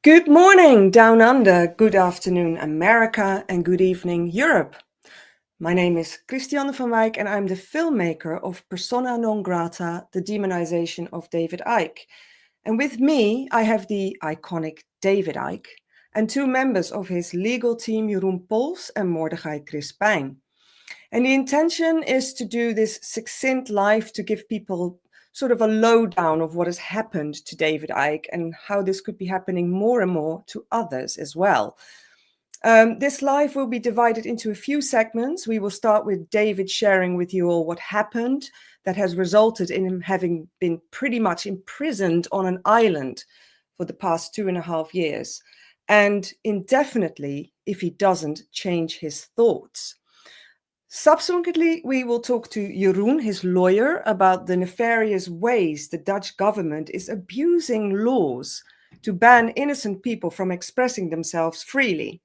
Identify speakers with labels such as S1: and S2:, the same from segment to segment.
S1: Good morning, Down Under, good afternoon, America, and good evening, Europe. My name is Christianne Van Wijk, and I'm the filmmaker of Persona Non Grata, the demonization of David Icke. And with me, I have the iconic David Icke and two members of his legal team, Jeroen Pols and Mordechai Crispijn. And the intention is to do this succinct live to give people sort of a lowdown of what has happened to David Icke and how this could be happening more and more to others as well. This live will be divided into a few segments. We will start with David sharing with you all what happened that has resulted in him having been pretty much imprisoned on an island for the past 2.5 years, and indefinitely if he doesn't change his thoughts. Subsequently, we will talk to Jeroen, his lawyer, about the nefarious ways the Dutch government is abusing laws to ban innocent people from expressing themselves freely.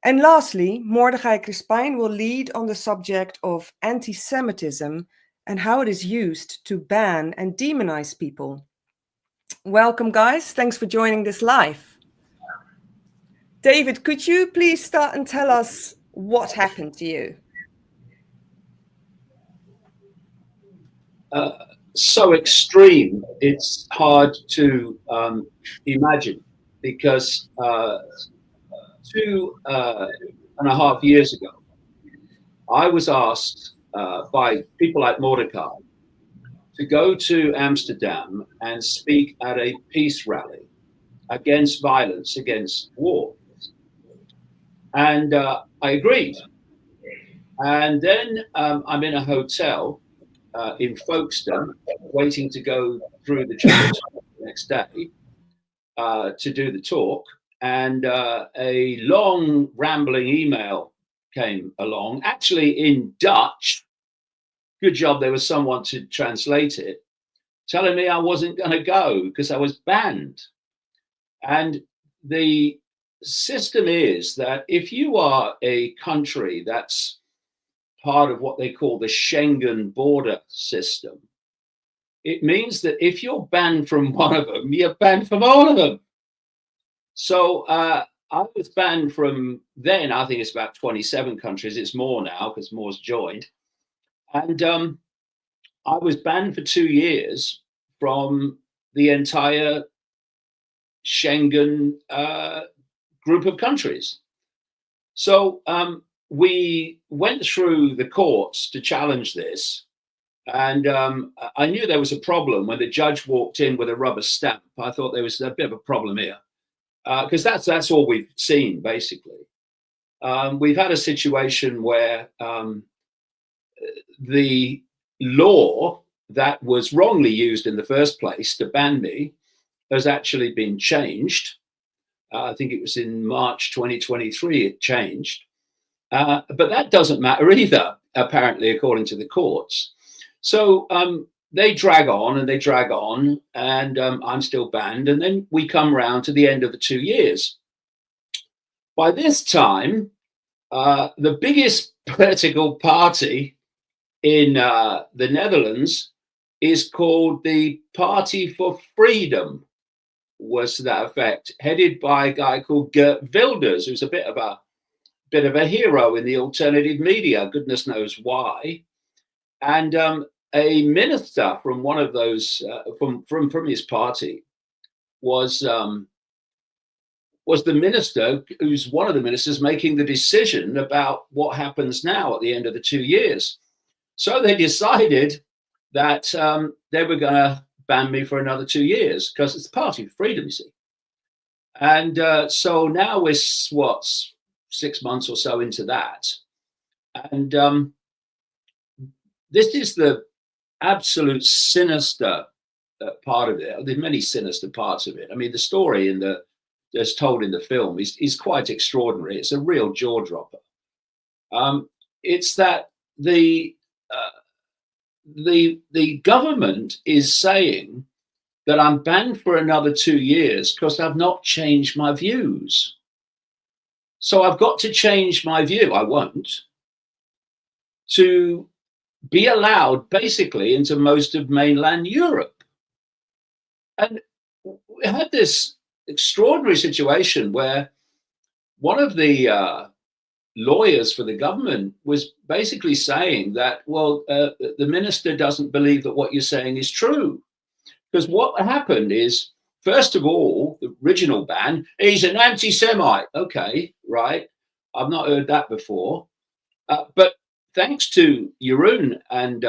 S1: And lastly, Mordechai Crispijn will lead on the subject of anti-Semitism and how it is used to ban and demonize people. Welcome, guys. Thanks for joining this live. David, could you please start and tell us what happened to you?
S2: So extreme, it's hard to imagine, because 2.5 years ago, I was asked by people like Mordecai to go to Amsterdam and speak at a peace rally against violence, against war. And I agreed. And then I'm in a hotel in Folkestone, waiting to go through the church the next day to do the talk. And a long, rambling email came along, actually in Dutch. Good job there was someone to translate it, telling me I wasn't going to go because I was banned. And the system is that if you are a country that's part of what they call the Schengen border system, it means that if you're banned from one of them, you're banned from all of them. So I was banned from then, I think it's about 27 countries. It's more now because more's joined. And I was banned for 2 years from the entire Schengen group of countries. So we went through the courts to challenge this. And I knew there was a problem when the judge walked in with a rubber stamp. I thought there was a bit of a problem here, because that's all we've seen, basically. We've had a situation where the law that was wrongly used in the first place to ban me has actually been changed. I think it was in March 2023 it changed. But that doesn't matter either, apparently, according to the courts. So they drag on and they drag on, and I'm still banned. And then we come round to the end of the 2 years. By this time, the biggest political party in the Netherlands is called the Party for Freedom, was to that effect, headed by a guy called Geert Wilders, who's a bit of a hero in the alternative media, goodness knows why. And a minister from one of those from his party was the minister who's one of the ministers making the decision about what happens now at the end of the 2 years. So they decided that they were going to ban me for another 2 years because it's the Party for Freedom, you see. And so now we're 6 months or so into that. And this is the absolute sinister part of it. There's many sinister parts of it. I mean, the story that's told in the film is quite extraordinary. It's a real jaw dropper. It's that the government is saying that I'm banned for another 2 years because I've not changed my views. So I've got to change my view. I won't. To be allowed basically into most of mainland Europe. And we had this extraordinary situation where one of the lawyers for the government was basically saying that, well, the minister doesn't believe that what you're saying is true. Because what happened is, first of all, the original ban, he's an anti-Semite. Okay, right. I've not heard that before. But thanks to Jeroen and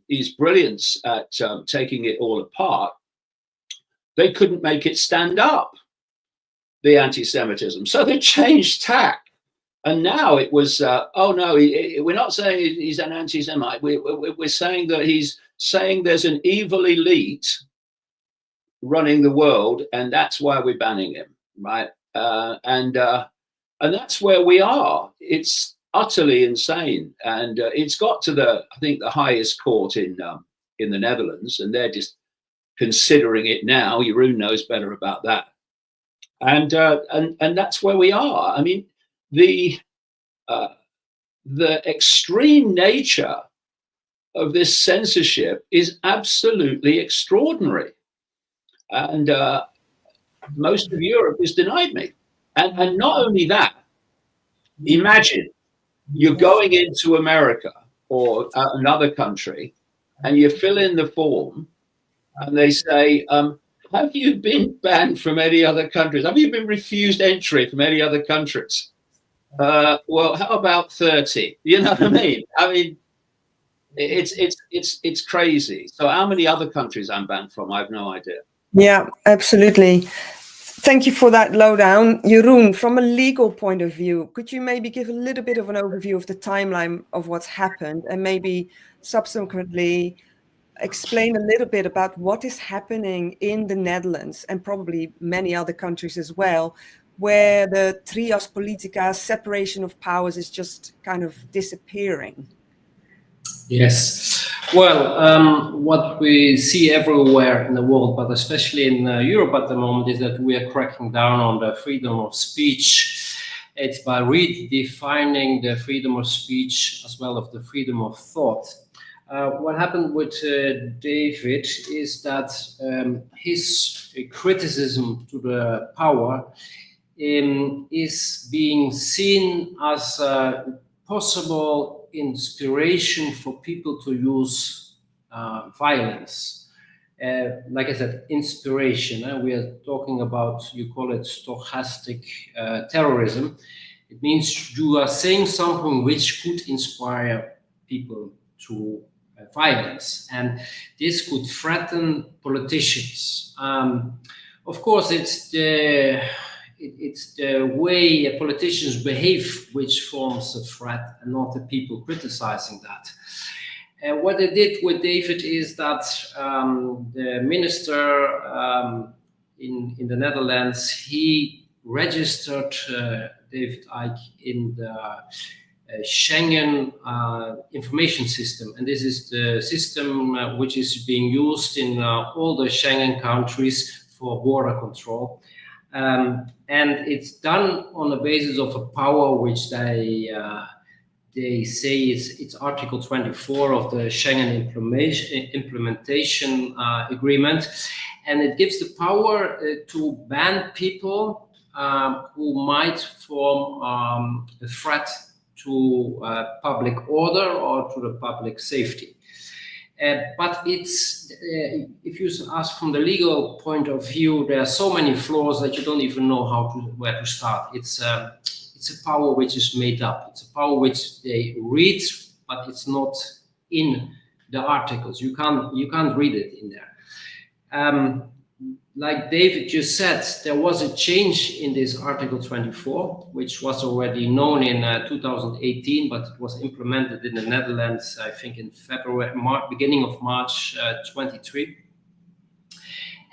S2: his brilliance at taking it all apart, they couldn't make it stand up, the anti-Semitism. So they changed tack. And now it was, oh no, we're not saying he's an anti-Semite. We're saying that he's saying there's an evil elite running the world, and that's why we're banning him, right? And that's where we are. It's utterly insane, and it's got to I think the highest court in the Netherlands, and they're just considering it now. Jeroen knows better about that, and that's where we are. I mean, the extreme nature of this censorship is absolutely extraordinary. And most of Europe is denied me. And not only that, imagine you're going into America or another country and you fill in the form and they say, have you been banned from any other countries? Have you been refused entry from any other countries? Well, how about 30? You know what I mean? I mean, it's crazy. So how many other countries I'm banned from? I have no idea.
S1: Yeah, absolutely. Thank you for that lowdown. Jeroen, from a legal point of view, could you maybe give a little bit of an overview of the timeline of what's happened and maybe subsequently explain a little bit about what is happening in the Netherlands and probably many other countries as well, where the trias politica, separation of powers, is just kind of disappearing?
S3: Yes. Well, what we see everywhere in the world, but especially in Europe at the moment, is that we are cracking down on the freedom of speech. It's by redefining the freedom of speech as well as the freedom of thought. What happened with David is that his criticism to the power is being seen as a possible inspiration for people to use violence. Like I said, inspiration. We are talking about, you call it stochastic terrorism. It means you are saying something which could inspire people to violence, and this could threaten politicians. Of course, it's the way politicians behave which forms a threat, and not the people criticizing that. What they did with David is that the minister in the Netherlands, he registered David Icke in the Schengen information system, and this is the system which is being used in all the Schengen countries for border control. And it's done on the basis of a power which they say it's Article 24 of the Schengen implementation agreement, and it gives the power to ban people who might form a threat to public order or to the public safety. But it's, if you ask from the legal point of view, there are so many flaws that you don't even know where to start. It's a power which is made up. It's a power which they read, but it's not in the articles. You can't read it in there. Like David just said, there was a change in this Article 24, which was already known in 2018, but it was implemented in the Netherlands, I think, in beginning of March 23.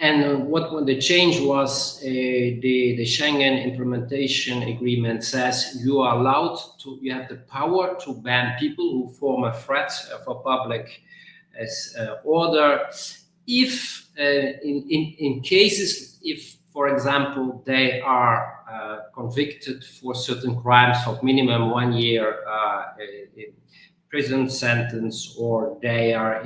S3: And what the change was, the Schengen implementation agreement says you are allowed to, you have the power to ban people who form a threat for public order, if in cases, if, for example, they are convicted for certain crimes of minimum 1 year prison sentence, or they are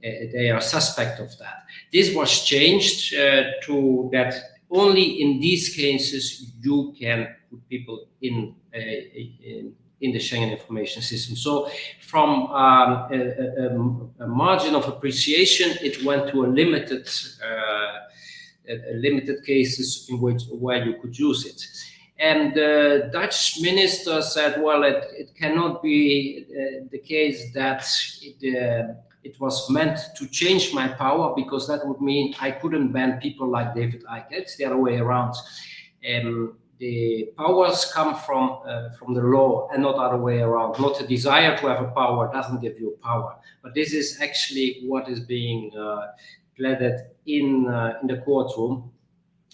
S3: they are suspect of that. This was changed to that only in these cases you can put people in the Schengen information system. So from a margin of appreciation, it went to a limited cases in where you could use it. And the Dutch minister said, well, it cannot be the case that it was meant to change my power, because that would mean I couldn't ban people like David Icke. It's the other way around. The powers come from the law and not other way around. Not a desire to have a power doesn't give you power. But this is actually what is being pleaded in the courtroom.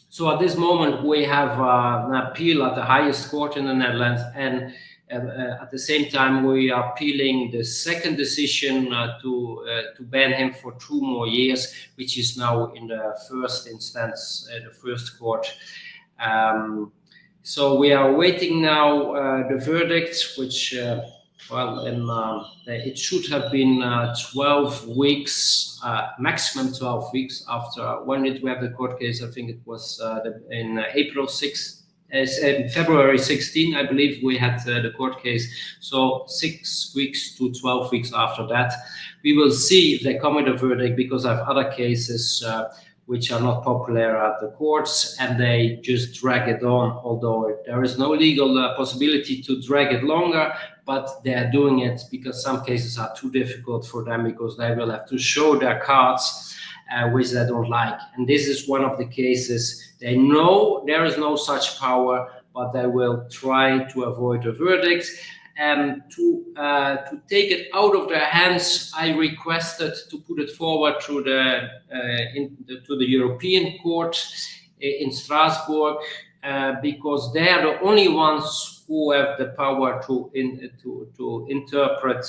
S3: So at this moment, we have an appeal at the highest court in the Netherlands, and at the same time, we are appealing the second decision to ban him for 2 more years, which is now in the first instance, the first court. So we are waiting now the verdict, which, it should have been 12 weeks, maximum 12 weeks after. When did we have the court case? I think it was in April 6th. February 16, I believe we had the court case. So 6 weeks to 12 weeks after that, we will see if they come with a verdict, because I have other cases which are not popular at the courts, and they just drag it on, although there is no legal possibility to drag it longer, but they are doing it because some cases are too difficult for them, because they will have to show their cards, which they don't like. And this is one of the cases. They know there is no such power, but they will try to avoid a verdict. To take it out of their hands, I requested to put it forward to the European Court in Strasbourg, because they are the only ones who have the power to interpret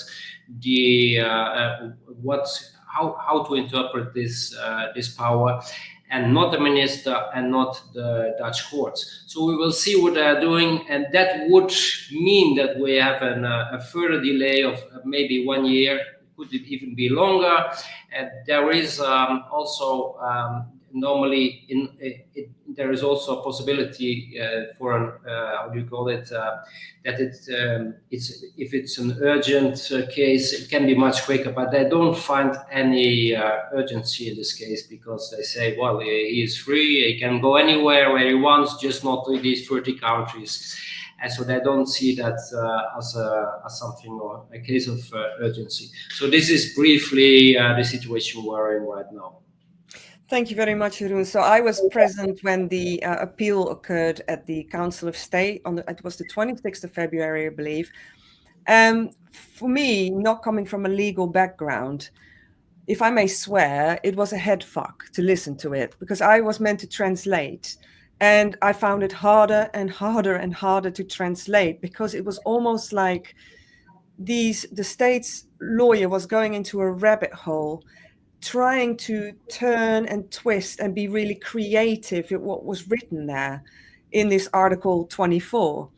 S3: how to interpret this power, and not the minister and not the Dutch courts. So we will see what they are doing, and that would mean that we have a further delay of maybe 1 year, could it even be longer. And there is also normally there is also a possibility for an that if it's an urgent case, it can be much quicker, but they don't find any urgency in this case, because they say, well, he is free, he can go anywhere where he wants, just not to these 30 countries. And so they don't see that as something, or a case of urgency. So this is briefly the situation we're in right now.
S1: Thank you very much, Jeroen. So I was present when the appeal occurred at the Council of State it was the 26th of February, I believe. For me, not coming from a legal background, if I may swear, it was a head fuck to listen to it, because I was meant to translate, and I found it harder and harder and harder to translate, because it was almost like the state's lawyer was going into a rabbit hole, trying to turn and twist and be really creative at what was written there in this Article 24.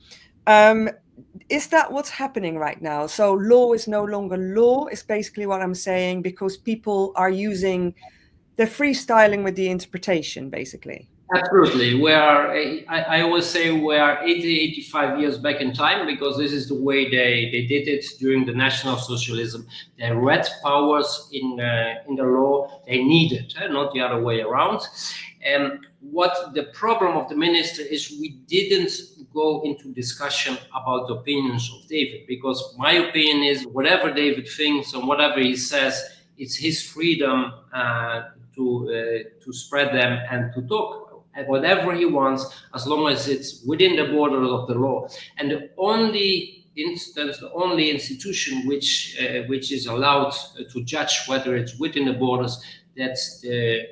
S1: Is that what's happening right now? So law is no longer law, is basically what I'm saying, because people are they're freestyling with the interpretation, basically.
S3: Absolutely. I always say we are 85 years back in time, because this is the way they did it during the National Socialism. They read powers in the law they needed, not the other way around. And what the problem of the minister is, we didn't go into discussion about the opinions of David, because my opinion is whatever David thinks and whatever he says, it's his freedom to spread them and to talk at whatever he wants, as long as it's within the borders of the law. And the only institution which is allowed to judge whether it's within the borders, that's the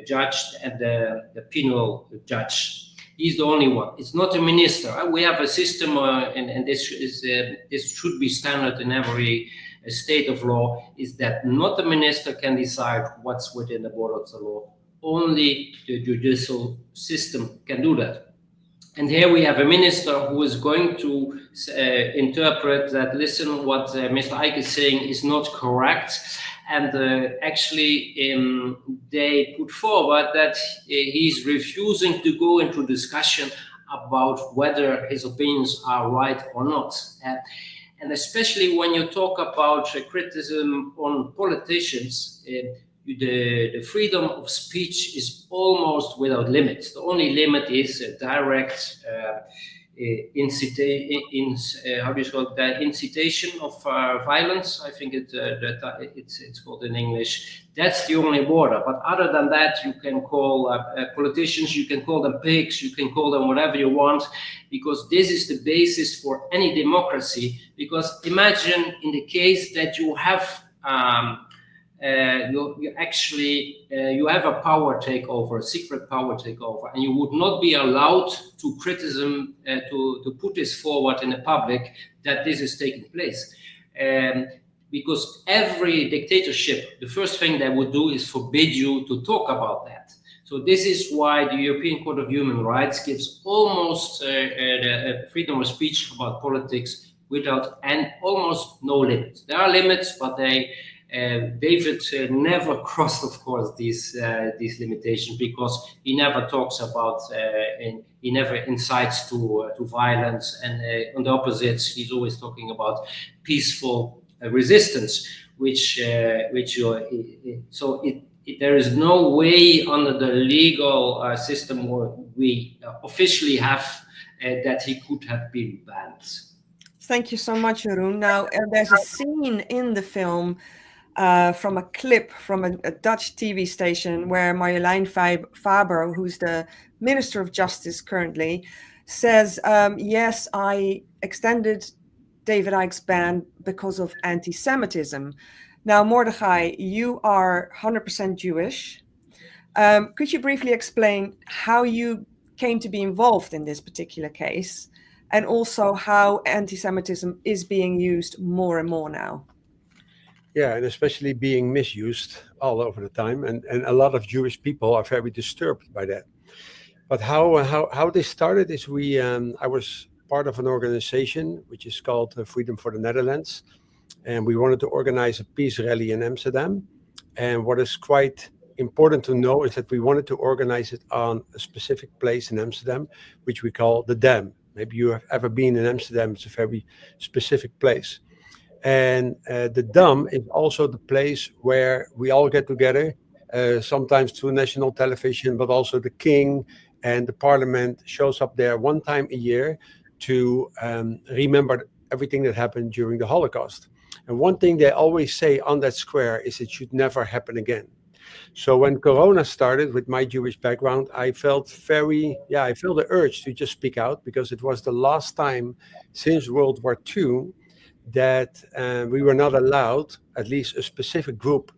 S3: judge and the penal judge. He's the only one. It's not a minister. We have a system, and this should be standard in every state of law, is that not the minister can decide what's within the borders of the law. Only the judicial system can do that. And here we have a minister who is going to interpret that, listen, what Mr. Icke is saying is not correct, And actually, they put forward that he's refusing to go into discussion about whether his opinions are right or not. And especially when you talk about criticism on politicians, the freedom of speech is almost without limits. The only limit is direct incitation of violence. I think it's called in English. That's the only border. But other than that, you can call politicians, you can call them pigs, you can call them whatever you want, because this is the basis for any democracy. Because imagine in the case that you have you have a power takeover, a secret power takeover, and you would not be allowed to criticism, to put this forward in the public that this is taking place. Because every dictatorship, the first thing they would do is forbid you to talk about that. So this is why the European Court of Human Rights gives almost the freedom of speech about politics without almost no limits. There are limits, but David never crossed, of course, these limitations, because he never talks about, he never incites to violence, and on the opposite, he's always talking about peaceful resistance, there is no way under the legal system where we officially have that he could have been banned.
S1: Thank you so much, Jeroen. Now, there's a scene in the film from a clip from a Dutch TV station where Marjolein Faber, who's the Minister of Justice currently, says, yes, I extended David Icke's ban because of anti-Semitism. Now, Mordechai, you are 100% Jewish. Could you briefly explain how you came to be involved in this particular case, and also how anti-Semitism is being used more and more now?
S4: Yeah, and especially being misused all over the time, and a lot of Jewish people are very disturbed by that. But how this started is I was part of an organization which is called Freedom for the Netherlands, and we wanted to organize a peace rally in Amsterdam. And what is quite important to know is that we wanted to organize it on a specific place in Amsterdam, which we call the Dam. Maybe you have ever been in Amsterdam. It's a very specific place. And the Dam is also the place where we all get together, sometimes through national television, but also the king and the parliament shows up there one time a year to remember everything that happened during the Holocaust. And one thing they always say on that square is it should never happen again. So when Corona started, with my Jewish background, I felt the urge to just speak out, because it was the last time since World War II that we were not allowed, at least a specific group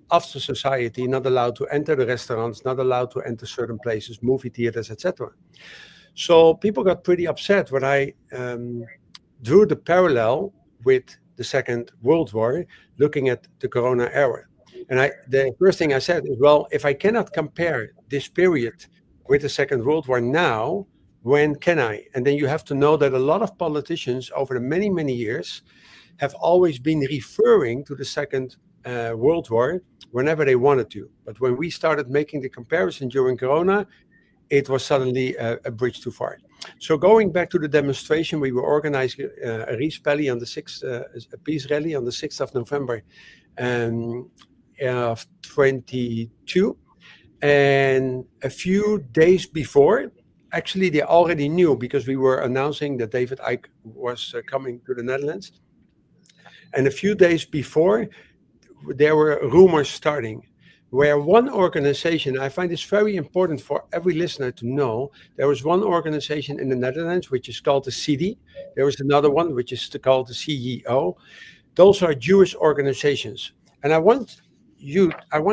S4: of the society, not allowed to enter the restaurants, not allowed to enter certain places, movie theaters, etc. So people got pretty upset when I drew the parallel with the Second World War, looking at the Corona era. And the first thing I said is, well, if I cannot compare this period with the Second World War now, when can I? And then you have to know that a lot of politicians over the many, many years have always been referring to the Second World War whenever they wanted to. But when we started making the comparison during Corona, it was suddenly a bridge too far. So going back to the demonstration, we were organizing a peace rally on the 6th of November of 22. And a few days before, actually they already knew, because we were announcing that David Icke was coming to the Netherlands. And a few days before, there were rumors starting, where one organization, I find this very important for every listener to know, there was one organization in the Netherlands which is called the CD. There was another one which is called the CEO. Those are Jewish organizations. And I want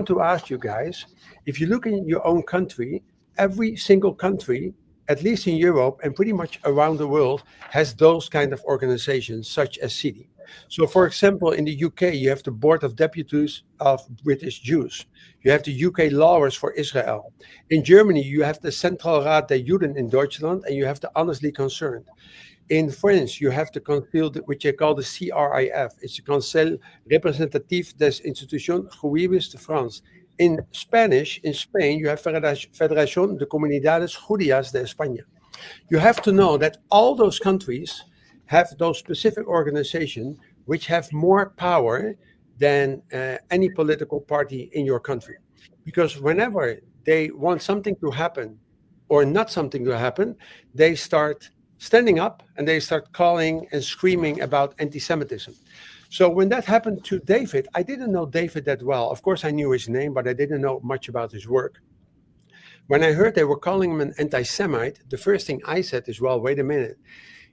S4: to ask you guys, if you look in your own country, every single country at least in Europe and pretty much around the world, has those kind of organizations, such as CIDI. So, for example, in the UK, you have the Board of Deputies of British Jews. You have the UK Lawyers for Israel. In Germany, you have the Zentralrat der Juden in Deutschland, and you have the Honestly Concerned. In France, you have the council, which they call the CRIF. It's the Conseil Representatif des Institutions Jurídicas de France. In Spanish, in Spain, you have Federación de Comunidades Judías de España. You have to know that all those countries have those specific organizations which have more power than any political party in your country. Because whenever they want something to happen or not something to happen, they start standing up and they start calling and screaming about anti-Semitism. So when that happened to David, I didn't know David that well. Of course, I knew his name, but I didn't know much about his work. When I heard they were calling him an anti-Semite, the first thing I said is, well, wait a minute.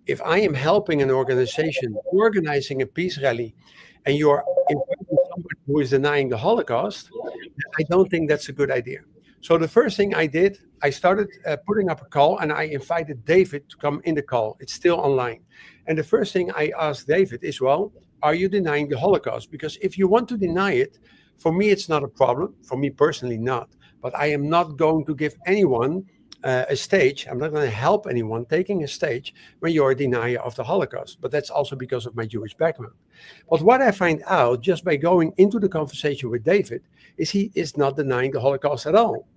S4: If I am helping an organization organizing a peace rally and you're inviting somebody who is denying the Holocaust, I don't think that's a good idea. So the first thing I did, I started putting up a call and I invited David to come in the call. It's still online. And the first thing I asked David is, well, are you denying the Holocaust? Because if you want to deny it, for me, it's not a problem. For me personally, not. But I am not going to give anyone a stage. I'm not going to help anyone taking a stage when you're a denier of the Holocaust. But that's also because of my Jewish background. But what I find out just by going into the conversation with David is he is not denying the Holocaust at all.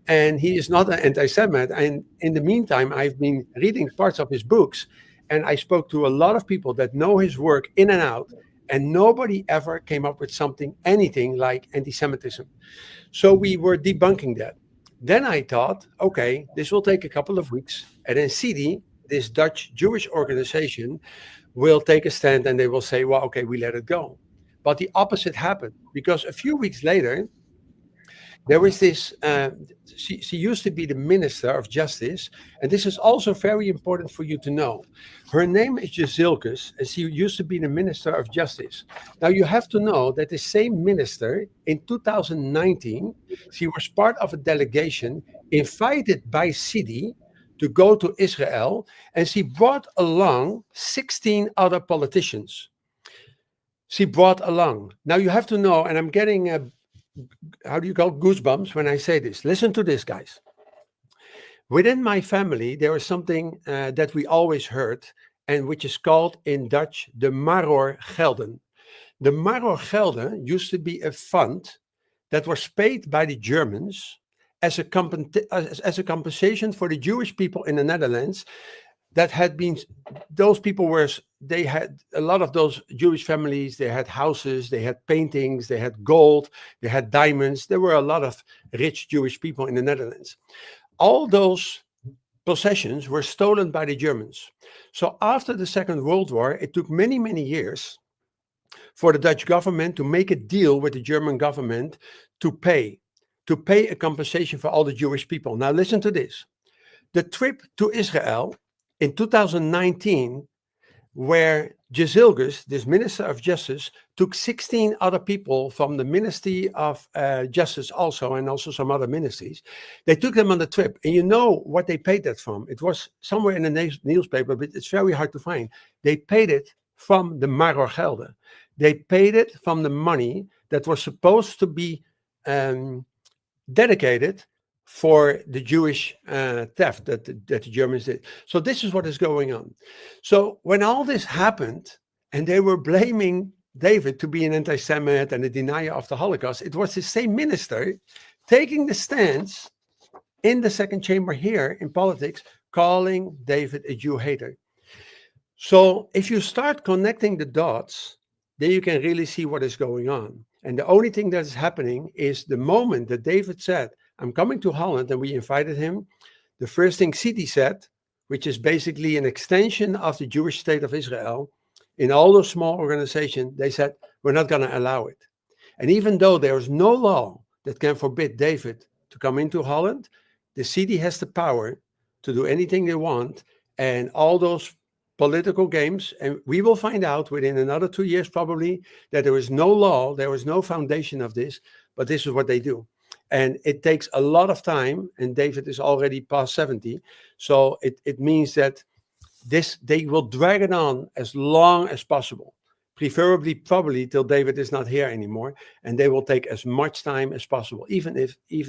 S4: And he is not an anti-Semite. And in the meantime, I've been reading parts of his books, and I spoke to a lot of people that know his work in and out, and nobody ever came up with anything like anti-Semitism. So we were debunking that. Then I thought, okay, this will take a couple of weeks, and then CIDI, this Dutch Jewish organization, will take a stand and they will say, well, okay, we let it go. But the opposite happened, because a few weeks later, there was this, she used to be the Minister of Justice, and this is also very important for you to know. Her name is Jezilkus, and she used to be the Minister of Justice. Now you have to know that the same minister, in 2019, she was part of a delegation invited by CIDI to go to Israel, and she brought along 16 other politicians. She brought along. Now you have to know, and I'm getting how do you call goosebumps when I say this? Listen to this, guys. Within my family, there is something that we always heard, and which is called in Dutch the Maror Gelden. The Maror Gelden used to be a fund that was paid by the Germans as a compensation for the Jewish people in the Netherlands that had been, those people were, they had a lot of those Jewish families, they had houses, they had paintings, they had gold, they had diamonds. There were a lot of rich Jewish people in the Netherlands. All those possessions were stolen by the Germans. So after the Second World War, it took many, many years for the Dutch government to make a deal with the German government to pay a compensation for all the Jewish people. Now listen to this. The trip to Israel in 2019, where Jezilkus, this Minister of Justice, took 16 other people from the Ministry of Justice also, and also some other ministries. They took them on the trip. And you know what they paid that from? It was somewhere in the newspaper, but it's very hard to find. They paid it from the Maror Gelden. They paid it from the money that was supposed to be dedicated for the Jewish theft that the Germans did. So this is what is going on. So when all this happened, and they were blaming David to be an anti-Semite and a denier of the Holocaust, it was the same minister taking the stance in the second chamber here in politics, calling David a Jew hater. So if you start connecting the dots, then you can really see what is going on. And the only thing that is happening is the moment that David said, I'm coming to Holland, and we invited him, the first thing CIDI said, which is basically an extension of the Jewish state of Israel, in all those small organizations, they said, we're not going to allow it. And even though there is no law that can forbid David to come into Holland, the CIDI has the power to do anything they want, and all those political games, and we will find out within another 2 years probably that there is no law, there is no foundation of this, but this is what they do. And it takes a lot of time, and David is already past 70. So it means that they will drag it on as long as possible, preferably probably till David is not here anymore, and they will take as much time as possible, even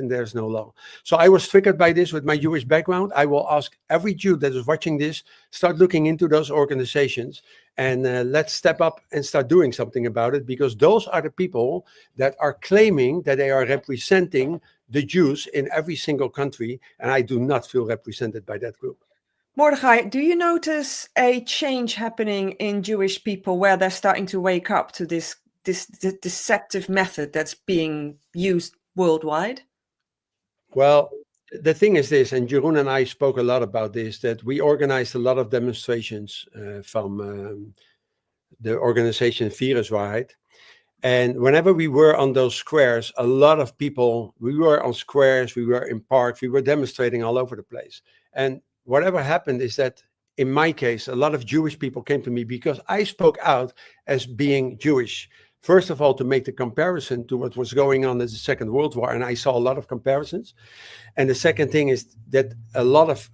S4: there's no law. So I was triggered by this with my Jewish background. I will ask every Jew that is watching this, start looking into those organizations, and let's step up and start doing something about it, because those are the people that are claiming that they are representing the Jews in every single country, and I do not feel represented by that group.
S1: Mordechai, do you notice a change happening in Jewish people where they're starting to wake up to this deceptive method that's being used worldwide?
S4: Well, the thing is this, and Jeroen and I spoke a lot about this, that we organized a lot of demonstrations from the organization Viruswaarheid. And whenever we were on those squares, a lot of people, we were on squares, we were in parks, we were demonstrating all over the place. And whatever happened is that, in my case, a lot of Jewish people came to me because I spoke out as being Jewish. First of all, to make the comparison to what was going on in the Second World War, and I saw a lot of comparisons. And the second thing is that a lot of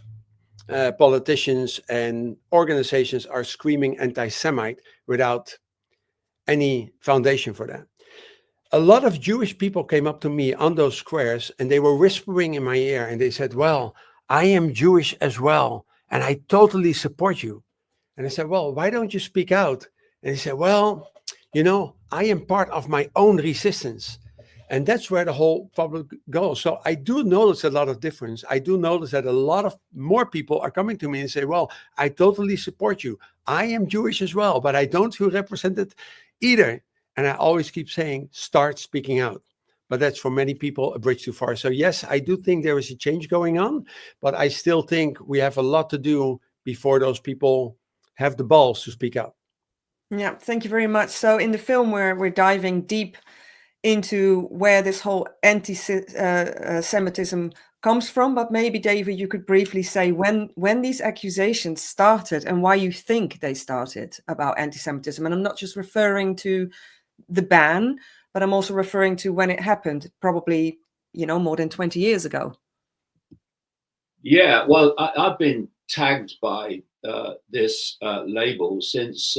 S4: politicians and organizations are screaming anti-Semite without any foundation for that. A lot of Jewish people came up to me on those squares, and they were whispering in my ear, and they said, well, I am Jewish as well, and I totally support you. And I said, well, why don't you speak out? And he said, well, you know, I am part of my own resistance. And that's where the whole problem goes. So I do notice a lot of difference. I do notice that a lot of more people are coming to me and say, well, I totally support you. I am Jewish as well, but I don't feel represented either. And I always keep saying, start speaking out. But that's for many people a bridge too far. So yes, I do think there is a change going on, but I still think we have a lot to do before those people have the balls to speak out.
S1: Yeah, thank you very much. So in the film, we're diving deep into where this whole anti-Semitism comes from. But maybe, David, you could briefly say when these accusations started and why you think they started about anti-Semitism. And I'm not just referring to the ban, but I'm also referring to when it happened, probably, more than 20 years ago.
S2: Yeah, well, I've been tagged by this label since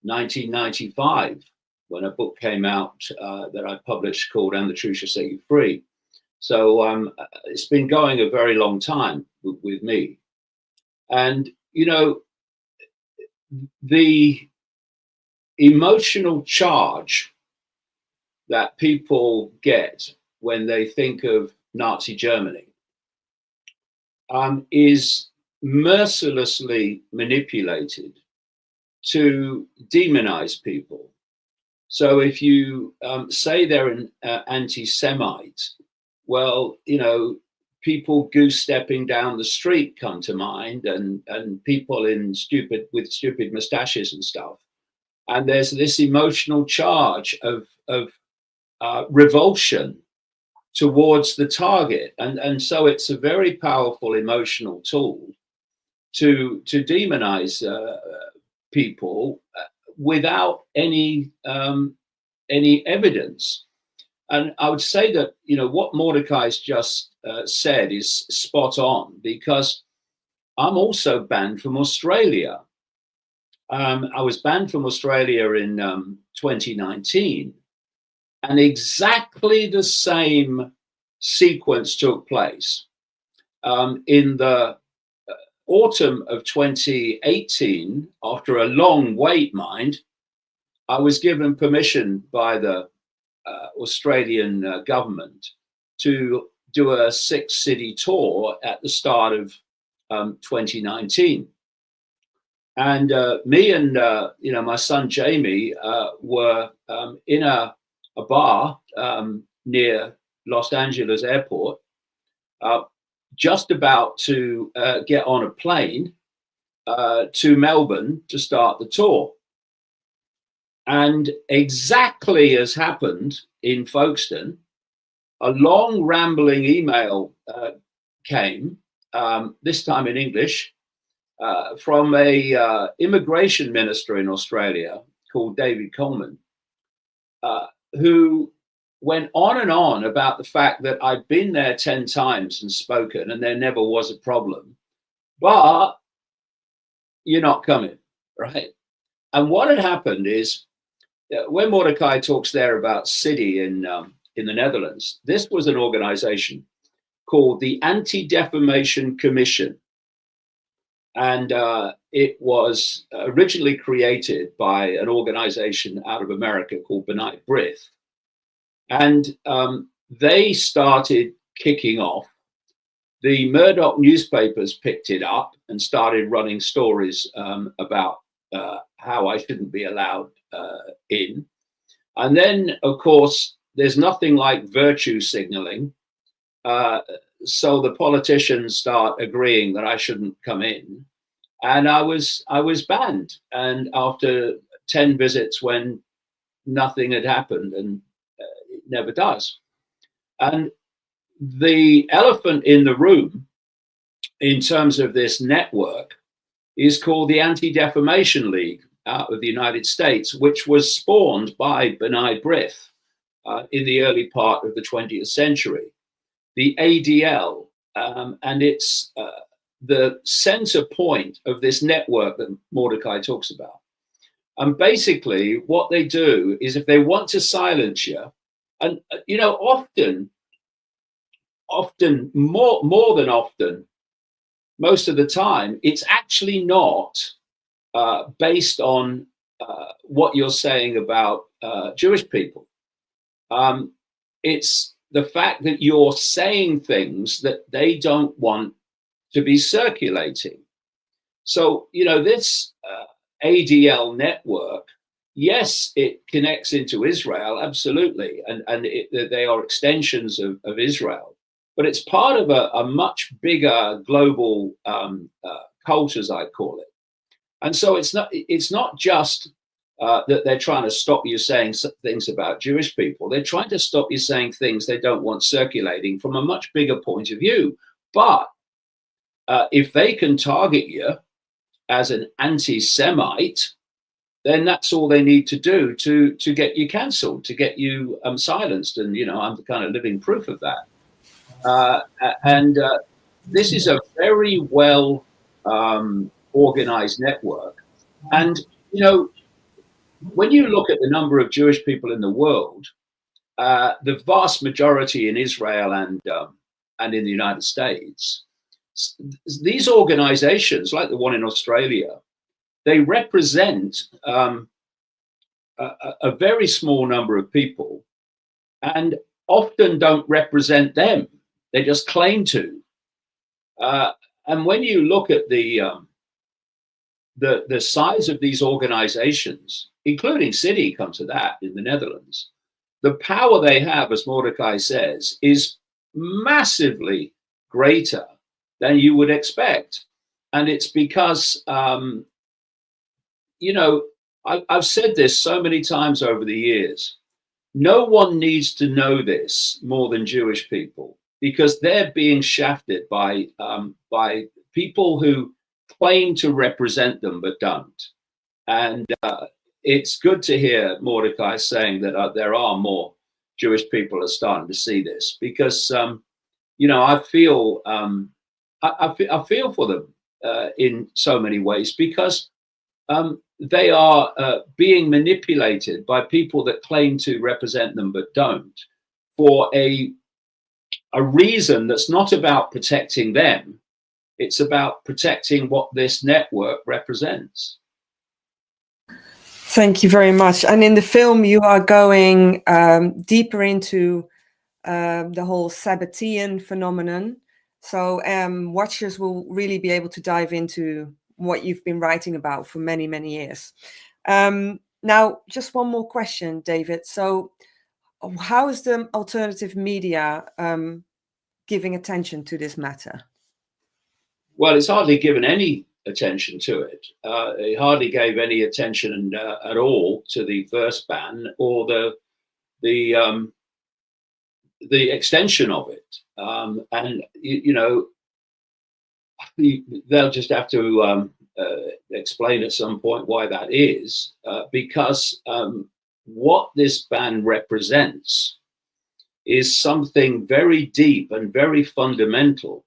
S2: 1995, when a book came out that I published called And the Truth Shall Set You Free. So it's been going a very long time with me. And, the emotional charge that people get when they think of Nazi Germany is mercilessly manipulated to demonize people. So if you say they're an anti-Semite, well, people goose stepping down the street come to mind, and people with stupid mustaches and stuff. And there's this emotional charge of revulsion towards the target, and so it's a very powerful emotional tool to demonize people without any evidence. And I would say that what Mordechai's just said is spot on, because I'm also banned from Australia. I was banned from Australia in 2019, and exactly the same sequence took place. In the autumn of 2018, after a long wait, mind, I was given permission by the Australian government to do a 6-city tour at the start of 2019. And me and my son Jamie were in a bar near Los Angeles airport, just about to get on a plane to Melbourne to start the tour. And exactly as happened in Folkestone, a long rambling email came, this time in English, from a immigration minister in Australia called David Coleman, who went on and on about the fact that I'd been there 10 times and spoken, and there never was a problem. But you're not coming, right? And what had happened is, when Mordecai talks there about City in the Netherlands, this was an organization called the Anti-Defamation Commission. And it was originally created by an organization out of America called B'nai B'rith. And they started kicking off. The Murdoch newspapers picked it up and started running stories about how I shouldn't be allowed in. And then, of course, there's nothing like virtue signaling. So the politicians start agreeing that I shouldn't come in. And I was banned. And after 10 visits when nothing had happened, and it never does. And the elephant in the room in terms of this network is called the Anti-Defamation League out of the United States, which was spawned by B'nai B'rith in the early part of the 20th century. The ADL, and it's the center point of this network that Mordecai talks about. And basically what they do is, if they want to silence you, and often more than often, most of the time, it's actually not based on what you're saying about Jewish people. It's the fact that you're saying things that they don't want to be circulating. So, this ADL network, yes, it connects into Israel, absolutely, and they are extensions of Israel, but it's part of a much bigger global cult, as I call it. And so it's not just that they're trying to stop you saying things about Jewish people. They're trying to stop you saying things they don't want circulating from a much bigger point of view. But if they can target you as an anti-Semite, then that's all they need to do to get you cancelled, to get you silenced. And, I'm the kind of living proof of that. And this is a very well organized network. And, when you look at the number of Jewish people in the world, the vast majority in Israel and in the United States, these organizations, like the one in Australia, they represent a very small number of people, and often don't represent them. They just claim to. And when you look at the size of these organizations, including City, come to that, in the Netherlands, the power they have, as Mordecai says, is massively greater than you would expect. And it's because, I've said this so many times over the years, no one needs to know this more than Jewish people, because they're being shafted by people who claim to represent them but don't. And it's good to hear Mordecai saying that there are more Jewish people are starting to see this, because I feel I feel for them in so many ways, because they are being manipulated by people that claim to represent them but don't, for a reason that's not about protecting them. It's about protecting what this network represents.
S1: Thank you very much. And in the film, you are going deeper into the whole Sabbatean phenomenon. So watchers will really be able to dive into what you've been writing about for many, many years. Now, just one more question, David. So how is the alternative media giving attention to this matter?
S2: Well, it's hardly given any attention to it. It hardly gave any attention at all to the first ban or the extension of it. And they'll just have to explain at some point why that is, because what this ban represents is something very deep and very fundamental.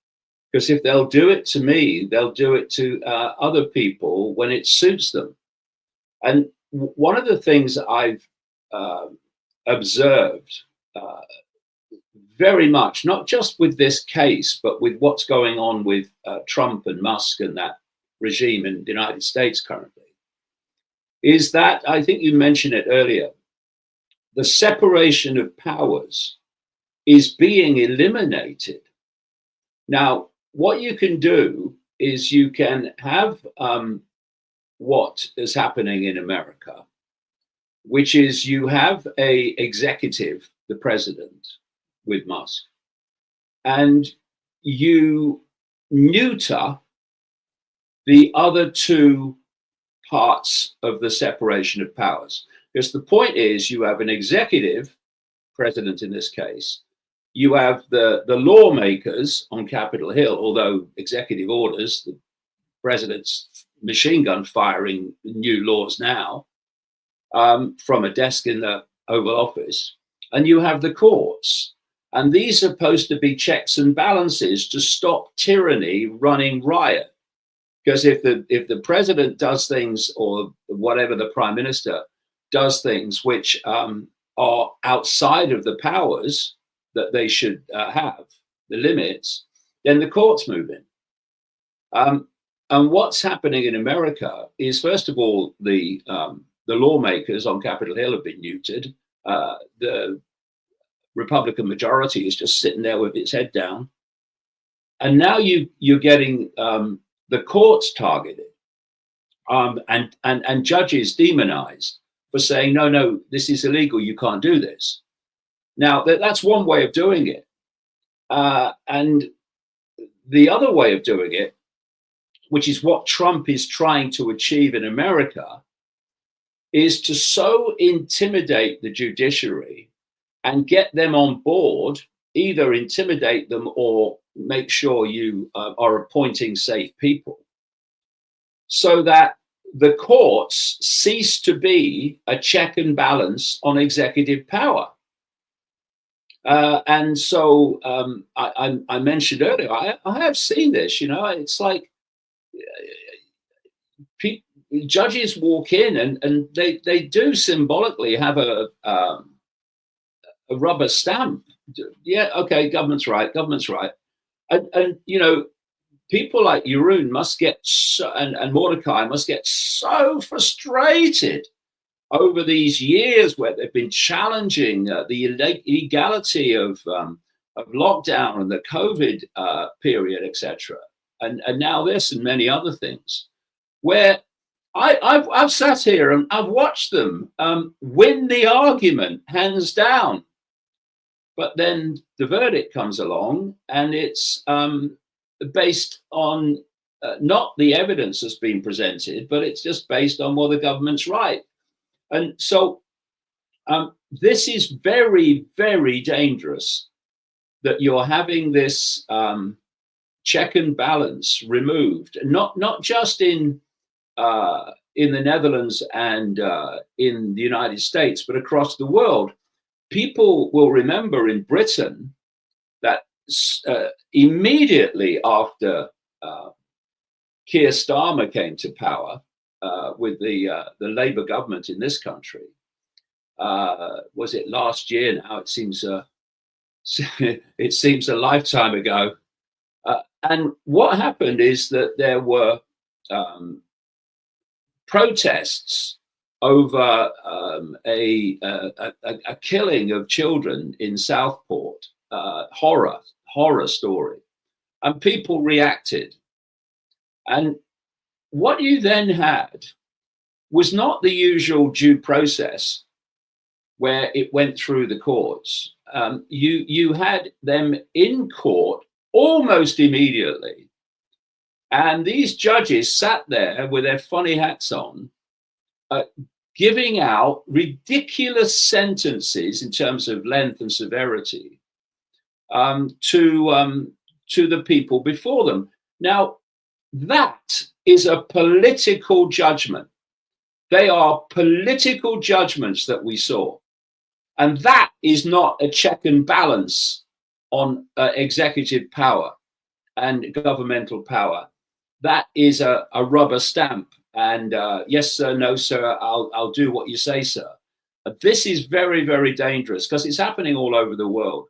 S2: Because if they'll do it to me, they'll do it to other people when it suits them. And one of the things I've observed very much, not just with this case, but with what's going on with Trump and Musk and that regime in the United States currently, is that, I think you mentioned it earlier, the separation of powers is being eliminated. Now, what you can do is you can have what is happening in America, which is you have a executive, the president, with Musk, and you neuter the other two parts of the separation of powers. Because the point is, you have an executive, president in this case, you have the lawmakers on Capitol Hill, although executive orders, the president's machine gun firing new laws now from a desk in the Oval Office, and you have the courts. And these are supposed to be checks and balances to stop tyranny running riot. Because if the president does things, or whatever, the prime minister does things which are outside of the powers that they should have, the limits, then the courts move in. And what's happening in America is, first of all, the lawmakers on Capitol Hill have been neutered. The Republican majority is just sitting there with its head down. And now you're getting the courts targeted and judges demonized for saying, no, this is illegal, you can't do this. Now, that's one way of doing it. And the other way of doing it, which is what Trump is trying to achieve in America, is to so intimidate the judiciary and get them on board, either intimidate them or make sure you are appointing safe people, so that the courts cease to be a check and balance on executive power. And so I mentioned earlier, I have seen this, it's like judges walk in and they do symbolically have a rubber stamp. Yeah, okay, government's right. And people like Jeroen must get and Mordecai must get so frustrated over these years where they've been challenging the illegality of lockdown and the COVID period, etc. And now this and many other things, where I've sat here and I've watched them win the argument hands down. But then the verdict comes along and it's based on not the evidence that's been presented, but it's just based on, well, the government's right. And so this is very, very dangerous, that you're having this check and balance removed, not just in the Netherlands and in the United States, but across the world. People will remember in Britain that immediately after Keir Starmer came to power with the Labour government in this country, was it last year now? It seems it seems a lifetime ago. And what happened is that there were protests over a killing of children in Southport, horror story, and people reacted. And what you then had was not the usual due process where it went through the courts. You had them in court almost immediately, and these judges sat there with their funny hats on, giving out ridiculous sentences in terms of length and severity to the people before them. Now, that is a political judgment. They are political judgments that we saw. And that is not a check and balance on executive power and governmental power. That is a rubber stamp. And yes, sir, no, sir, I'll do what you say, sir. This is very, very dangerous because it's happening all over the world.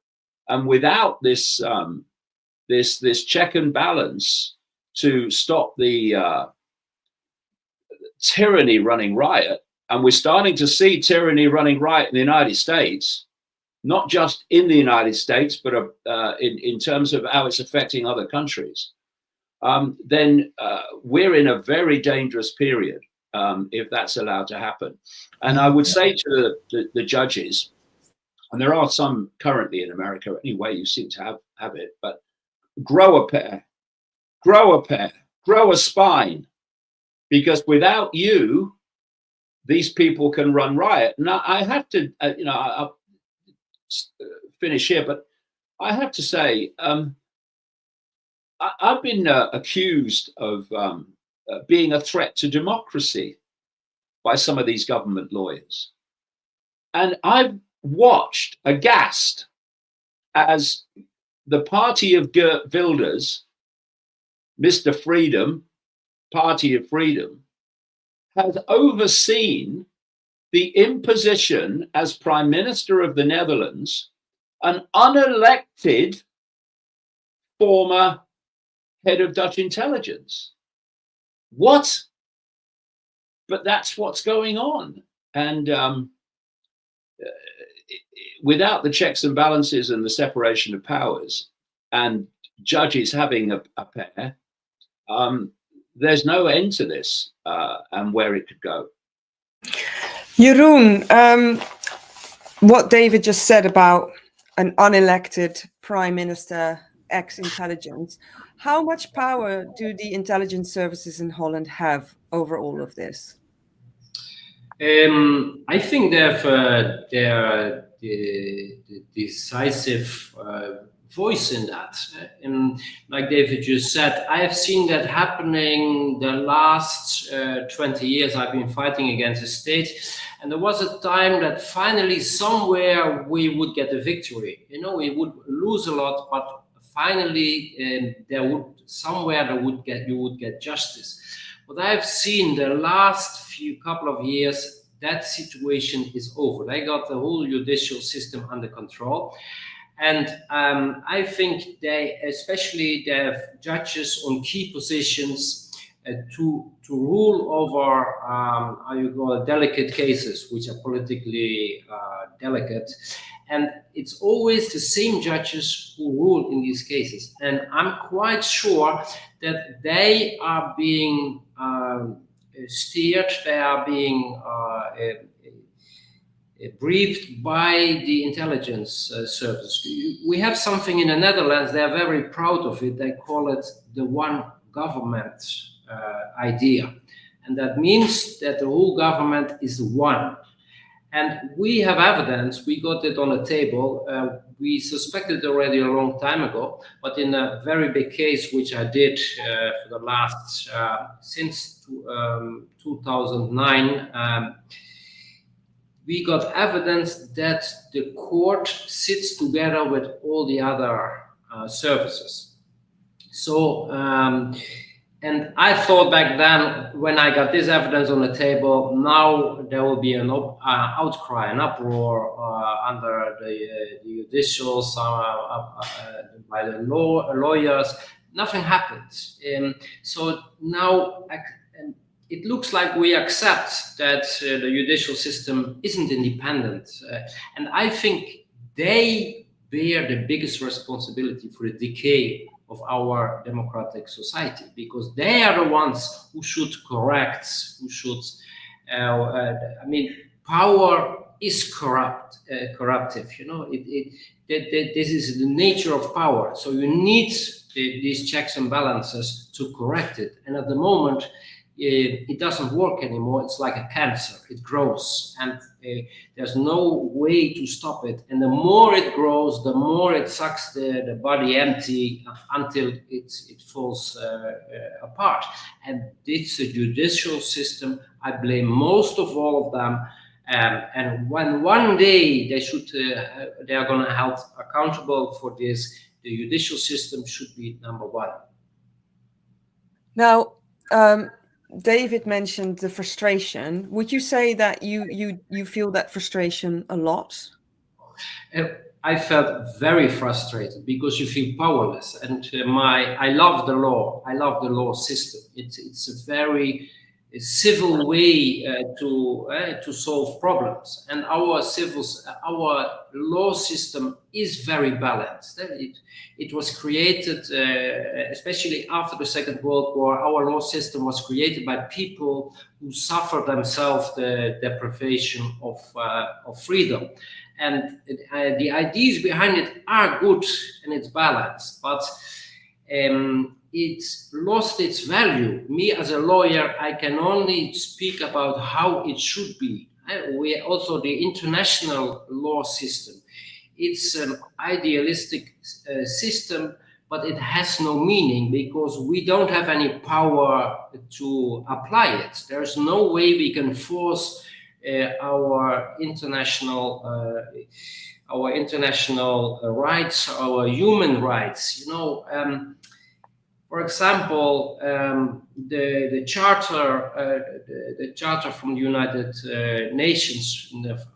S2: And without this, this check and balance to stop the tyranny running riot, and we're starting to see tyranny running riot in the United States, not just in the United States, but in terms of how it's affecting other countries, then we're in a very dangerous period if that's allowed to happen. And I would say to the judges, and there are some currently in America anyway, you seem to have it, but grow a pair, grow a spine, because without you, these people can run riot. Now, I have to, I'll finish here, but I have to say, I've been accused of being a threat to democracy by some of these government lawyers. And I've watched aghast as the party of Geert Wilders, Mr. Freedom, Party of Freedom, has overseen the imposition as Prime Minister of the Netherlands, an unelected former head of Dutch intelligence. What? But that's what's going on. And without the checks and balances and the separation of powers and judges having a pair, there's no end to this and where it could go.
S1: Jeroen, what David just said about an unelected prime minister, ex-intelligence, how much power do the intelligence services in Holland have over all of this?
S3: I think they have the decisive voice in that. And like David just said, I have seen that happening the last 20 years I've been fighting against the state. And there was a time that finally somewhere we would get a victory. You know, we would lose a lot, but finally you would get justice. What I've seen the last couple of years, that situation is over. They got the whole judicial system under control. And I think they have judges on key positions to rule over delicate cases, which are politically delicate. And it's always the same judges who rule in these cases. And I'm quite sure that they are being steered, they are being briefed by the intelligence service. We have something in the Netherlands, they are very proud of it. They call it the one government idea. And that means that the whole government is one. And we have evidence, we got it on the table. We suspected already a long time ago, but in a very big case, which I did for the last, since 2009, we got evidence that the court sits together with all the other services. So, and I thought back then, when I got this evidence on the table, now there will be an outcry, an uproar under the judicial, by the lawyers. Nothing happened. So now it looks like we accept that the judicial system isn't independent. And I think they bear the biggest responsibility for the decay of our democratic society, because they are the ones who should correct, power is corruptive, you know, this is the nature of power. So you need these checks and balances to correct it. And at the moment, it doesn't work anymore. It's like a cancer. It grows, and there's no way to stop it. And the more it grows, the more it sucks the body empty until it falls apart. And it's the judicial system. I blame most of all of them. And when one day they are going to held accountable for this, the judicial system should be number one.
S1: Now, David mentioned the frustration. Would you say that you feel that frustration a lot?
S3: I felt very frustrated because you feel powerless. And I love the law. I love the law system. It's a very civil way to solve problems. And our law system is very balanced. It was created, especially after the Second World War. Our law system was created by people who suffered themselves the deprivation of freedom. And the ideas behind it are good and it's balanced, but it lost its value. Me as a lawyer, I can only speak about how it should be. We also the international law system. It's an idealistic system, but it has no meaning because we don't have any power to apply it. There's no way we can force our international rights, our human rights. For example, the charter from the United Nations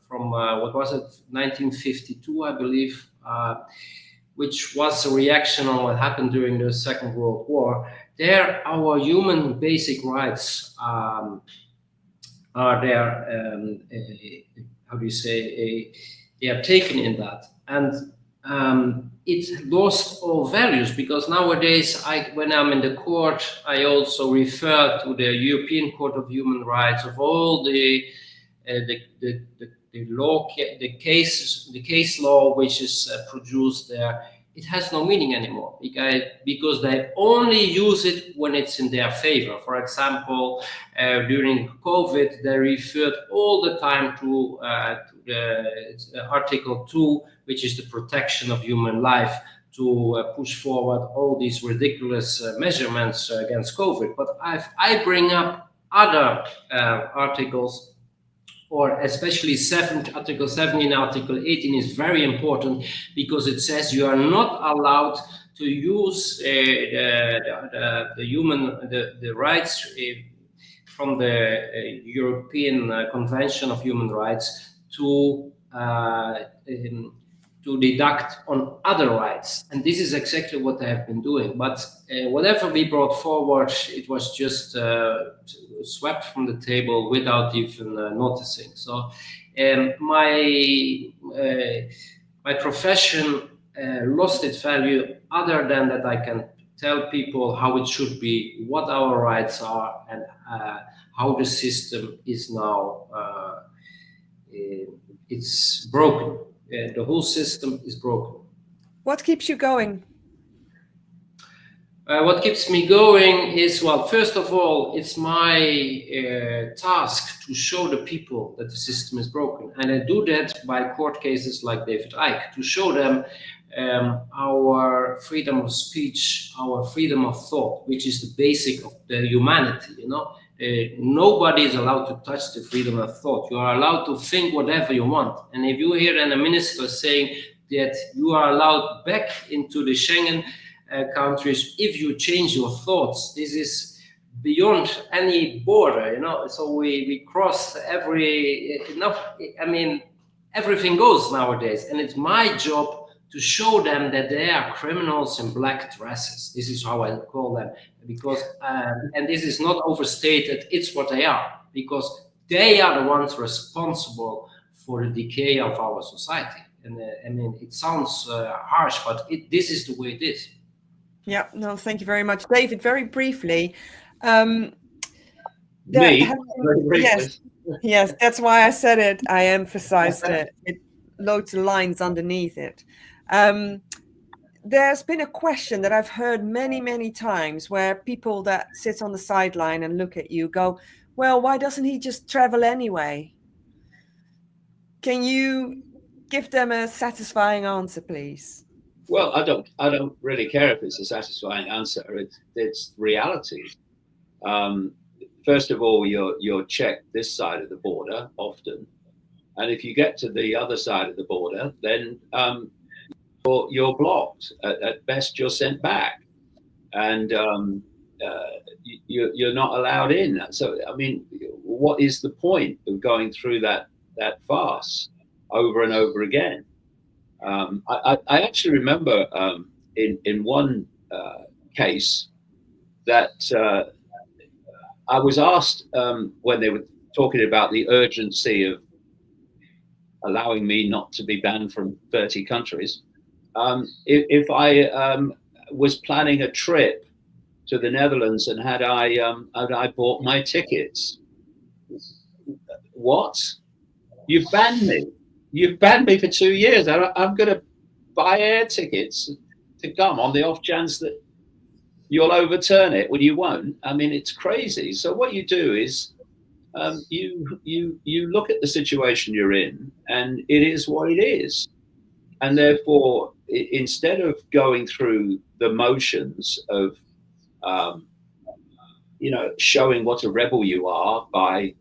S3: from what was it, 1952, I believe, which was a reaction on what happened during the Second World War. There, our human basic rights are there, how do you say, they are taken in that. And it lost all values because nowadays, when I'm in the court, I also refer to the European Court of Human Rights of all the case law which is produced there. It has no meaning anymore because they only use it when it's in their favor. For example, during COVID, they referred all the time to the Article 2, which is the protection of human life, to push forward all these ridiculous measurements against COVID. But I bring up other articles, or especially Article 17, Article 18 is very important because it says you are not allowed to use the rights from the European Convention of Human Rights to deduct on other rights. And this is exactly what they have been doing. But whatever we brought forward, it was just swept from the table without even noticing. So my profession lost its value, other than that I can tell people how it should be, what our rights are, and how the system is now, it's broken. The whole system is broken.
S1: What keeps you going?
S3: What keeps me going is, well, first of all, it's my task to show the people that the system is broken. And I do that by court cases like David Icke, to show them our freedom of speech, our freedom of thought, which is the basic of the humanity, nobody is allowed to touch the freedom of thought. You are allowed to think whatever you want. And if you hear then a minister saying that you are allowed back into the Schengen countries if you change your thoughts, this is beyond any border, So we crossed everything goes nowadays. And it's my job to show them that they are criminals in black dresses. This is how I call them, because, and this is not overstated, it's what they are, because they are the ones responsible for the decay of our society. And it sounds harsh, but this is the way it is.
S1: Yeah, no, thank you very much. David, very briefly.
S2: Very briefly.
S1: Yes, that's why I said it. I emphasized it. Loads of lines underneath it. There's been a question that I've heard many, many times where people that sit on the sideline and look at you go, well, why doesn't he just travel anyway? Can you give them a satisfying answer, please?
S2: Well, I don't really care if it's a satisfying answer. It's reality. First of all, you're checked this side of the border often. And if you get to the other side of the border, then you're blocked. At best, you're sent back, and you're not allowed in. So, I mean, what is the point of going through that farce over and over again? I actually remember in one case that I was asked when they were talking about the urgency of allowing me not to be banned from 30 countries, if I was planning a trip to the Netherlands and had I bought my tickets. What? You've banned me. You've banned me for 2 years. I'm going to buy air tickets to come on the off chance that you'll overturn it when you won't. I mean, it's crazy. So what you do is you look at the situation you're in, and it is what it is. And therefore, instead of going through the motions of showing what a rebel you are by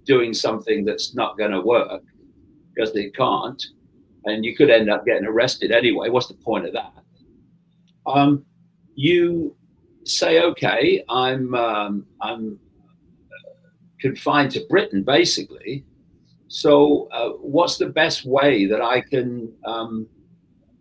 S2: doing something that's not going to work because they can't, and you could end up getting arrested anyway. What's the point of that? You say, okay, I'm confined to Britain, basically. So what's the best way that I can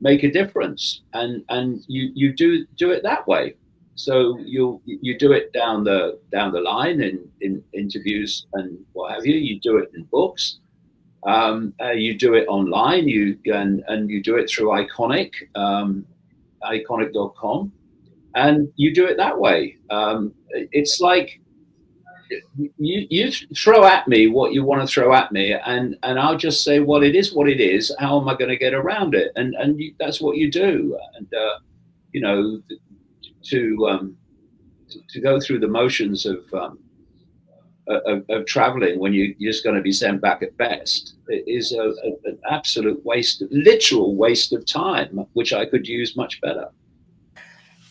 S2: make a difference? And you do it that way. So you do it down the line in interviews and what have you. You do it in books. You do it online. You do it through Iconic, iconic.com, and you do it that way. It's like you throw at me what you want to throw at me, and I'll just say, well, it is what it is. How am I going to get around it? And that's what you do. And to go through the motions of traveling when you're just going to be sent back at best is an absolute literal waste of time, which I could use much better.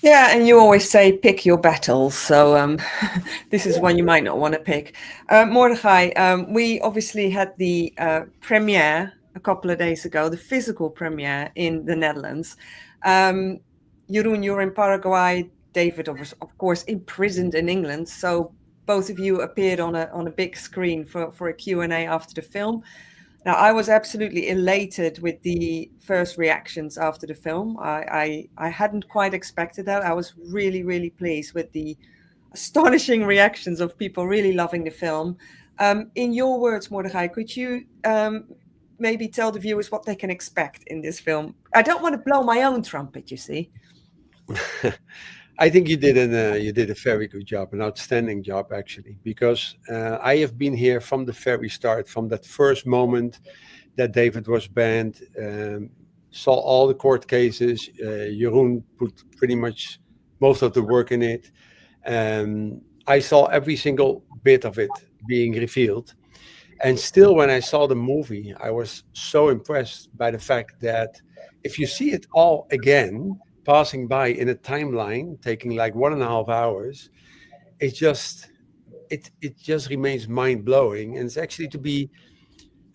S1: Yeah, and you always say pick your battles. So this is one you might not want to pick. Mordechai, we obviously had the premiere a couple of days ago, the physical premiere in the Netherlands. Jeroen, you're in Paraguay. David, of course, imprisoned in England. So both of you appeared on a big screen for a Q&A after the film. Now, I was absolutely elated with the first reactions after the film. I hadn't quite expected that. I was really, really pleased with the astonishing reactions of people really loving the film. In your words, Mordechai, could you maybe tell the viewers what they can expect in this film? I don't want to blow my own trumpet, you see.
S4: I think you did a very good job, an outstanding job, actually, because I have been here from the very start, from that first moment that David was banned, saw all the court cases. Jeroen put pretty much most of the work in it. I saw every single bit of it being revealed. And still, when I saw the movie, I was so impressed by the fact that if you see it all again, passing by in a timeline, taking like 1.5 hours, it just remains mind-blowing. And it's actually to be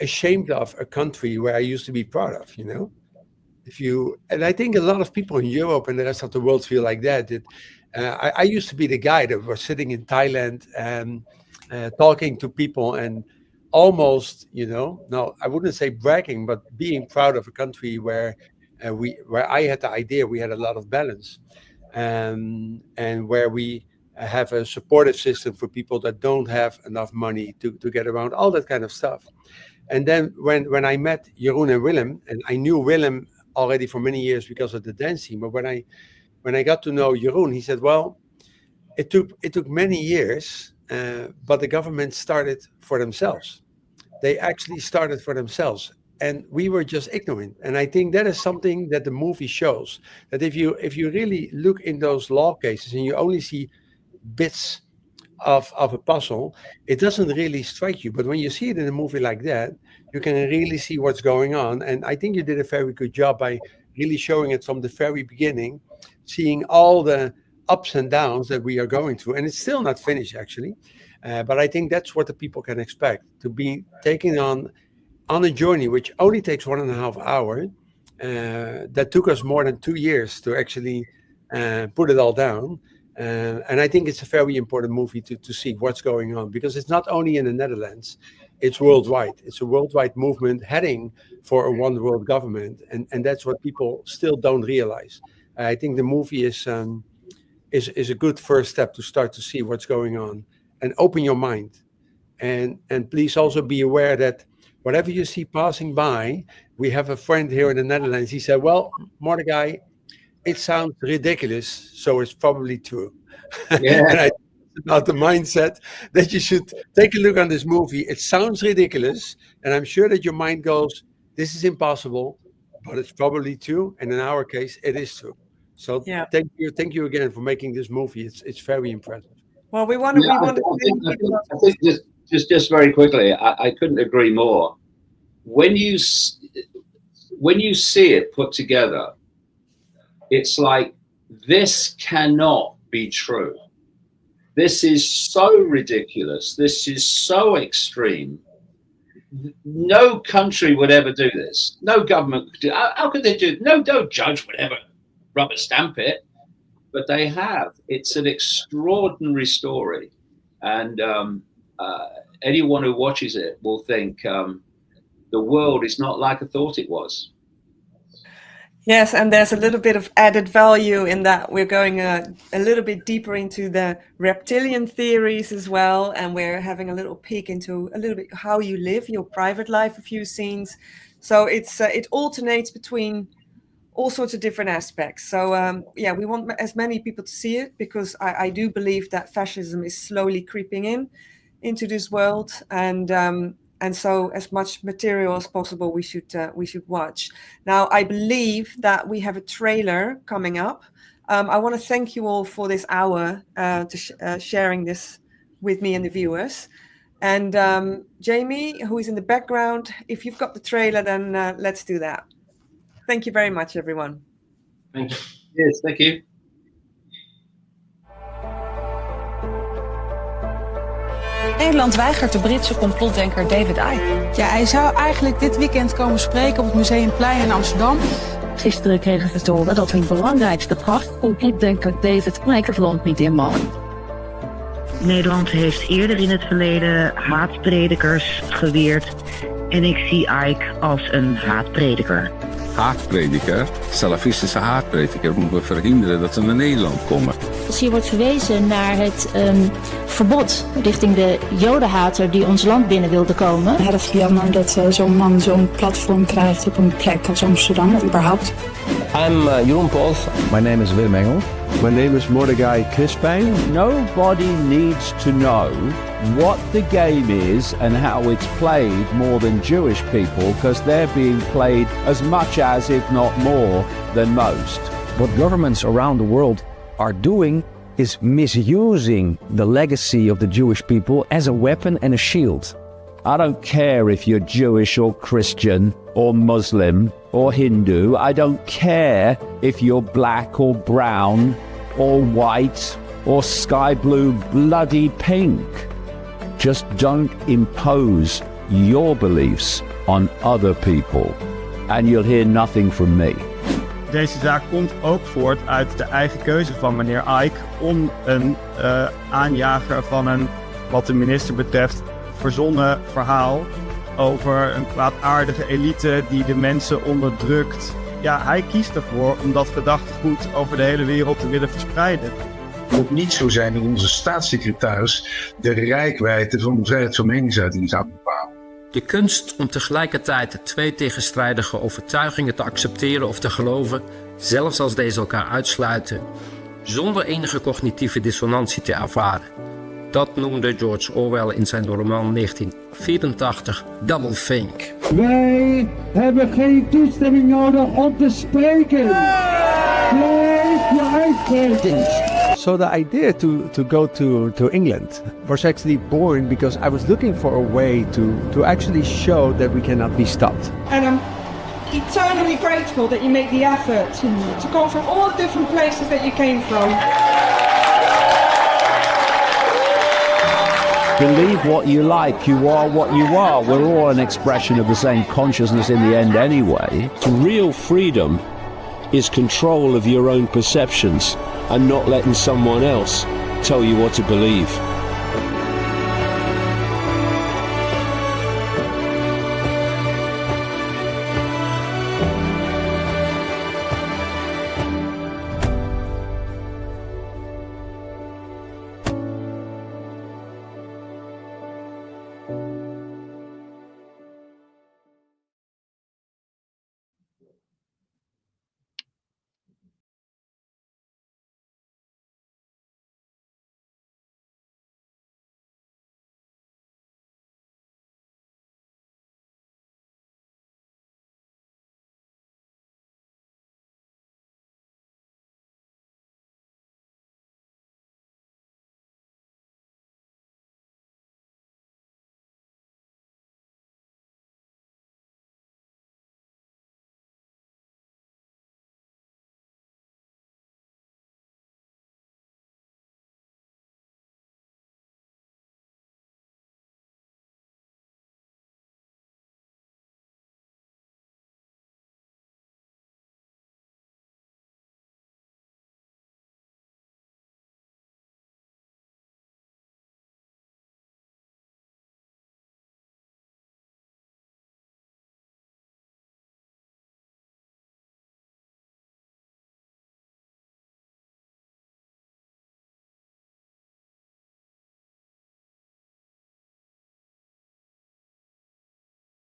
S4: ashamed of a country where I used to be proud of, and I think a lot of people in Europe and the rest of the world feel like that. I used to be the guy that was sitting in Thailand and talking to people and almost, no, I wouldn't say bragging, but being proud of a country where I had the idea we had a lot of balance, and where we have a supportive system for people that don't have enough money to get around, all that kind of stuff. And then when I met Jeroen and Willem, and I knew Willem already for many years because of the dance team, but when I got to know Jeroen, he said, well, it took many years, but the government started for themselves. They actually started for themselves. And we were just ignorant. And I think that is something that the movie shows, that if you really look in those law cases and you only see bits of a puzzle, it doesn't really strike you. But when you see it in a movie like that, you can really see what's going on. And I think you did a very good job by really showing it from the very beginning, seeing all the ups and downs that we are going through. And it's still not finished, actually. But I think that's what the people can expect, to be taking on on a journey which only takes 1.5 hours. That took us more than 2 years to actually put it all down. And I think it's a very important movie to see what's going on, because it's not only in the Netherlands, it's worldwide. It's a worldwide movement heading for a one world government. And that's what people still don't realize. I think the movie is a good first step to start to see what's going on and open your mind. And please also be aware that whatever you see passing by, we have a friend here in the Netherlands. He said, well, Mordecai, it sounds ridiculous, so it's probably true.
S2: Yeah.
S4: And I think it's about the mindset that you should take a look on this movie. It sounds ridiculous, and I'm sure that your mind goes, this is impossible, but it's probably true. And in our case, it is true. So thank you again for making this movie. It's very impressive.
S1: Well, we want to.
S2: I think just very quickly, I couldn't agree more. When you see it put together, it's like, this cannot be true. This is so ridiculous. This is so extreme. No country would ever do this. No government could do. How could they do it? No judge would ever rubber stamp it. But they have. It's an extraordinary story. And anyone who watches it will think the world is not like I thought it was.
S1: Yes, and there's a little bit of added value in that. We're going a little bit deeper into the reptilian theories as well, and we're having a little peek into a little bit how you live your private life, a few scenes. So it alternates between all sorts of different aspects. So we want as many people to see it, because I do believe that fascism is slowly creeping into this world, and so as much material as possible we should watch. Now, I believe that we have a trailer coming up. I want to thank you all for this hour sharing this with me and the viewers. And Jamie, who is in the background, if you've got the trailer, then let's do that. Thank you very much, everyone.
S3: Thank you.
S2: Yes, thank you.
S5: Nederland weigert de Britse complotdenker David Icke.
S6: Ja, hij zou eigenlijk dit weekend komen spreken op het Museumplein in Amsterdam.
S5: Gisteren kregen we te horen dat hun belangrijkste gast, complotdenker David Icke, het land niet in mag.
S7: Nederland heeft eerder in het verleden haatpredikers geweerd. En ik zie Icke als een haatprediker.
S8: Haatprediker, salafistische haatprediker, moeten we verhinderen dat ze naar Nederland komen.
S9: Dus hier wordt verwezen naar het verbod richting de jodenhater die ons land binnen wilde komen.
S6: Erg jammer dat zo'n man zo'n platform krijgt op een plek als Amsterdam, of überhaupt.
S10: I'm Jeroen Pols.
S11: My name is Willem Engel. My name is Mordecai Crispijn.
S12: Nobody needs to know what the game is and how it's played more than Jewish people, because they're being played as much as, if not more, than most.
S11: What governments around the world are doing is misusing the legacy of the Jewish people as a weapon and a shield.
S12: I don't care if you're Jewish or Christian or Muslim or Hindu. I don't care if you're black or brown or white or sky blue bloody pink. Just don't impose your beliefs on other people and you'll hear nothing from me.
S13: Deze zaak komt ook voort uit de eigen keuze van meneer Icke om een aanjager van een, wat de minister betreft, verzonnen verhaal over een kwaadaardige elite die de mensen onderdrukt. Ja, hij kiest ervoor om dat gedachtegoed over de hele wereld te willen verspreiden.
S14: Het moet niet zo zijn dat onze staatssecretaris de reikwijdte van de vrijheid van meningsuiting zou bepalen.
S15: De kunst om tegelijkertijd de twee tegenstrijdige overtuigingen te accepteren of te geloven, zelfs als deze elkaar uitsluiten, zonder enige cognitieve dissonantie te ervaren. Dat noemde George Orwell in zijn roman 1984 Doublethink.
S16: Wij hebben geen toestemming nodig om te spreken. Blijf je uitspreken.
S4: So the idea to go to England was actually born because I was looking for a way to actually show that we cannot be stopped.
S17: And I'm eternally grateful that you make the effort to come from all the different places that you came from.
S12: Believe what you like. You are what you are. We're all an expression of the same consciousness in the end anyway.
S18: Real freedom is control of your own perceptions and not letting someone else tell you what to believe.
S19: you.